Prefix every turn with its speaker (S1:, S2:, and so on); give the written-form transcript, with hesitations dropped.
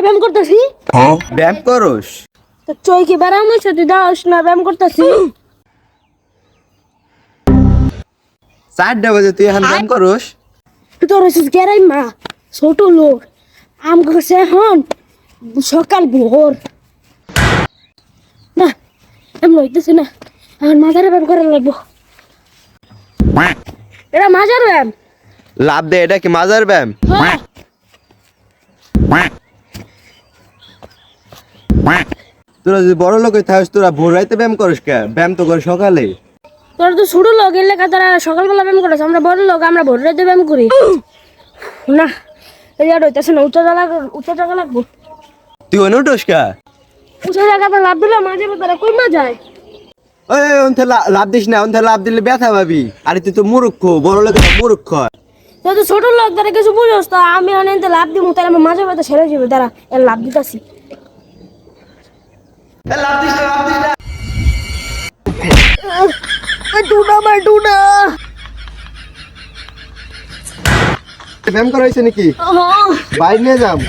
S1: ব্যায়াম করতেছি।
S2: ব্যায়াম করস?
S1: তো চই কি বেড়াম হয়েছে, তুই দাস না ব্যায়াম করতেছি।
S2: 4টা বাজে তুই এখন ব্যায়াম করস?
S1: তুই তো রয়েছিস গেরাই মা, ছোট লোক। আম করছে এখন সকাল ভোর। না আমি লইতেছি না, এখন মাজারে ব্যায়াম করা লাগবো। এটা মাজার ব্যায়াম।
S2: লাভ দে, এটা কি মাজার ব্যায়াম? তোরা যদি বড় লোক থাকিস তোরা ভোর রাইতে ব্যায়াম করিস কে? ব্যায়াম তো কর সকালে।
S1: তোরা তো ছোট লোক, এর লেখা তারা সকালবেলা ব্যায়াম করেছে। আমরা বড় লোক, আমরা ভোর রাতে ব্যায়াম করি না। এই আর হইতেছে না, উঁচা জায়গা লাগবো।
S2: তুই অন্য উঠোস কে?
S1: উঁচা জায়গাতে লাভ দিলে মাঝে তারা কই মা যায়।
S2: ওই অন্থে লাভ দিস না, অন্থে লাভ দিলে ব্যথা পাবি। আরে তুই তো মূর্খ, বড় লোক মূর্খ।
S1: তুই তো ছোট লোক, তারা কিছু বুঝোস তো। আমি অনেক লাভ দিব, তারা আমার মাঝে ব্যথা সেরে যাবে। তারা এর লাভ দিতেছি।
S2: ব্যায়াম করা হয়েছে নাকি? বাইরে নিয়ে যাম।